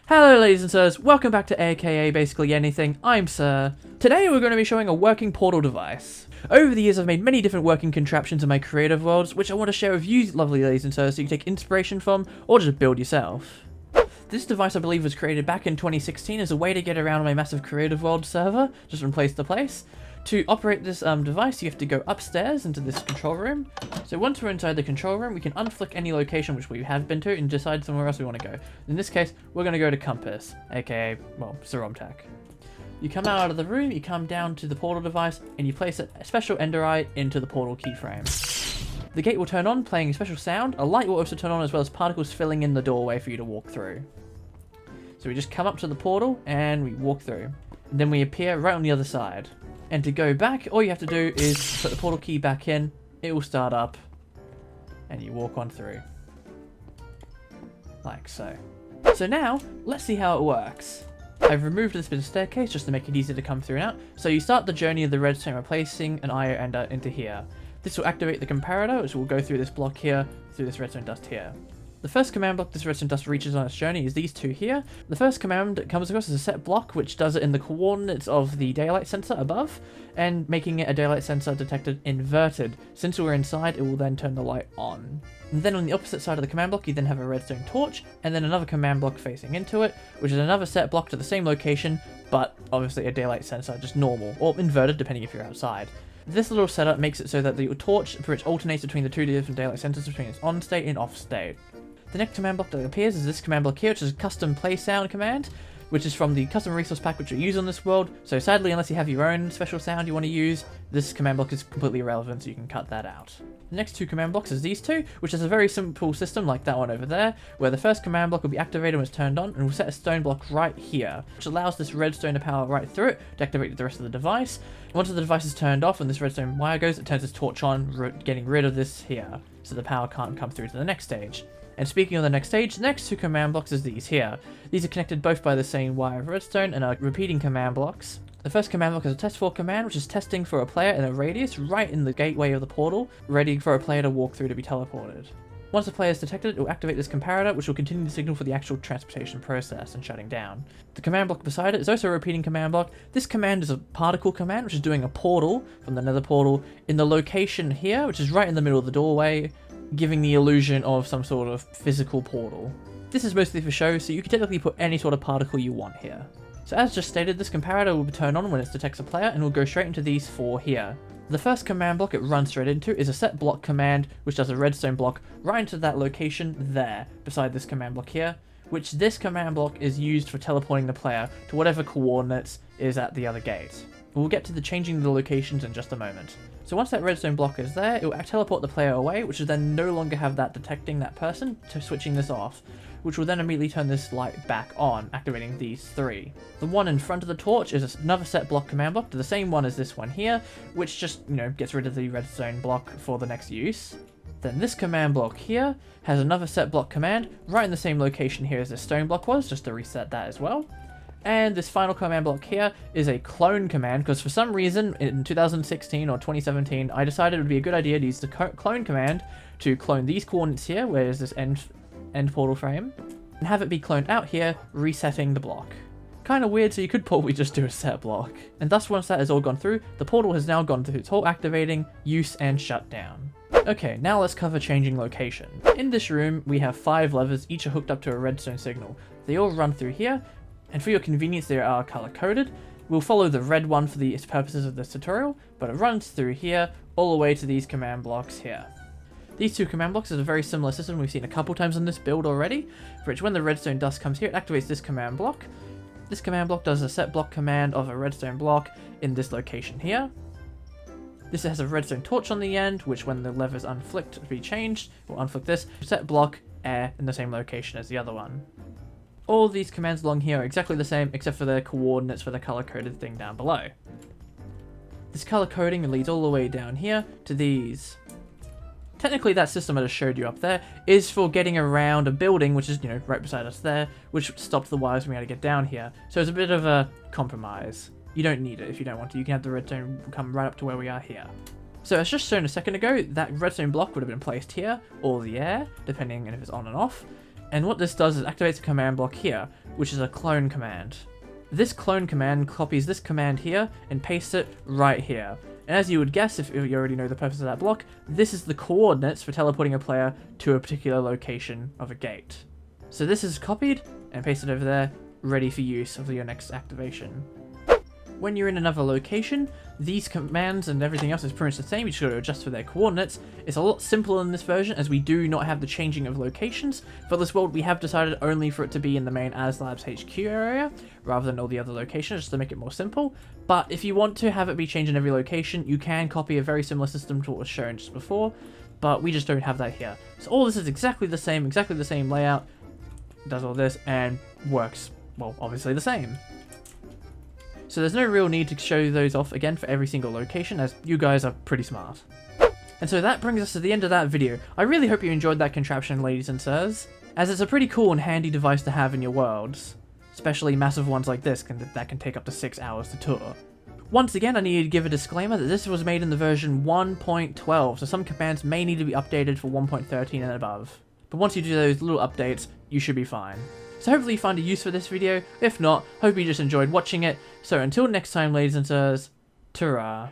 Hello ladies and sirs, welcome back to AKA Basically Anything, I'm Sir. Today we're going to be showing a working portal device. Over the years I've made many different working contraptions in my creative worlds, which I want to share with you lovely ladies and sirs so you can take inspiration from, or just build yourself. This device I believe was created back in 2016 as a way to get around my massive creative world server, just from place to place. To operate this device, you have to go upstairs into this control room. So once we're inside the control room, we can unflick any location which we have been to and decide somewhere else we want to go. In this case, we're going to go to Compass, aka, well, Seromtech. You come out of the room, you come down to the portal device, and you place a special ender eye into the portal keyframe. The gate will turn on, playing a special sound. A light will also turn on, as well as particles filling in the doorway for you to walk through. So we just come up to the portal, and we walk through. And then we appear right on the other side. And to go back, all you have to do is put the portal key back in, it will start up, and you walk on through. Like so. So now, let's see how it works. I've removed this bit of staircase just to make it easier to come through and out. So you start the journey of the redstone by placing an IO ender into here. This will activate the comparator, which will go through this block here, through this redstone dust here. The first command block this redstone dust reaches on its journey is these two here. The first command it comes across is a set block, which does it in the coordinates of the daylight sensor above, and making it a daylight sensor detected inverted. Since we're inside, it will then turn the light on. And then on the opposite side of the command block, you then have a redstone torch, and then another command block facing into it, which is another set block to the same location, but obviously a daylight sensor, just normal, or inverted depending if you're outside. This little setup makes it so that the torch pretty much alternates between the two different daylight sensors between its on state and off state. The next command block that appears is this command block here, which is a custom play sound command, which is from the custom resource pack which we use on this world. So sadly, unless you have your own special sound you want to use, this command block is completely irrelevant, so you can cut that out. The next two command blocks is these two, which is a very simple system like that one over there, where the first command block will be activated when it's turned on, and we'll set a stone block right here, which allows this redstone to power right through it to activate the rest of the device. Once the device is turned off and this redstone wire goes, it turns this torch on, getting rid of this here, so the power can't come through to the next stage. And speaking of the next stage, the next two command blocks is these here. These are connected both by the same wire of redstone and are repeating command blocks. The first command block is a test for command, which is testing for a player in a radius right in the gateway of the portal, ready for a player to walk through to be teleported. Once a player is detected, it will activate this comparator, which will continue the signal for the actual transportation process and shutting down. The command block beside it is also a repeating command block. This command is a particle command, which is doing a portal from the nether portal in the location here, which is right in the middle of the doorway, giving the illusion of some sort of physical portal. This is mostly for show, so you can technically put any sort of particle you want here. So as just stated, this comparator will turn on when it detects a player and will go straight into these four here. The first command block it runs straight into is a set block command, which does a redstone block right into that location there, beside this command block here, which this command block is used for teleporting the player to whatever coordinates is at the other gate. We'll get to the changing the locations in just a moment. So once that redstone block is there, it will teleport the player away, which will then no longer have that detecting that person, to switching this off, which will then immediately turn this light back on, activating these three. The one in front of the torch is another set block command block, to the same one as this one here, which just, gets rid of the redstone block for the next use. Then this command block here has another set block command, right in the same location here as this stone block was, just to reset that as well. And this final command block here is a clone command, because for some reason in 2016 or 2017, I decided it would be a good idea to use the clone command to clone these coordinates here, where is this end portal frame, and have it be cloned out here, resetting the block. Kind of weird, so you could probably just do a set block. And thus once that has all gone through, the portal has now gone through its whole activating, use, and shutdown. Okay, now let's cover changing location. In this room, we have 5 levers, each are hooked up to a redstone signal. They all run through here, and for your convenience they are color coded. We'll follow the red one for the purposes of this tutorial, but it runs through here all the way to these command blocks here. These two command blocks is a very similar system we've seen a couple times in this build already, for which when the redstone dust comes here, it activates this command block. This command block does a set block command of a redstone block in this location here. This has a redstone torch on the end, which when the lever is unflicked to be changed, will unflick this, set block air in the same location as the other one. All these commands along here are exactly the same, except for the coordinates for the color-coded thing down below. This color coding leads all the way down here to these. Technically that system I just showed you up there is for getting around a building, which is, right beside us there, which stops the wires from being able to get down here. So it's a bit of a compromise. You don't need it if you don't want to. You can have the redstone come right up to where we are here. So as just shown a second ago, that redstone block would have been placed here, or the air, depending on if it's on and off. And what this does is activates a command block here, which is a clone command. This clone command copies this command here and pastes it right here. And as you would guess, if you already know the purpose of that block, this is the coordinates for teleporting a player to a particular location of a gate. So this is copied and pasted over there, ready for use of your next activation. When you're in another location, these commands and everything else is pretty much the same. You just got to adjust for their coordinates. It's a lot simpler in this version as we do not have the changing of locations. For this world, we have decided only for it to be in the main AsLabs HQ area rather than all the other locations, just to make it more simple. But if you want to have it be changed in every location, you can copy a very similar system to what was shown just before, but we just don't have that here. So all this is exactly the same layout, does all this, and works, well, obviously the same. So there's no real need to show those off again for every single location, as you guys are pretty smart. And so that brings us to the end of that video. I really hope you enjoyed that contraption, ladies and sirs, as it's a pretty cool and handy device to have in your worlds. Especially massive ones like this that can take up to 6 hours to tour. Once again, I need to give a disclaimer that this was made in the version 1.12, so some commands may need to be updated for 1.13 and above. But once you do those little updates, you should be fine. So hopefully you find a use for this video. If not, hope you just enjoyed watching it. So until next time, ladies and sirs, ta-ra.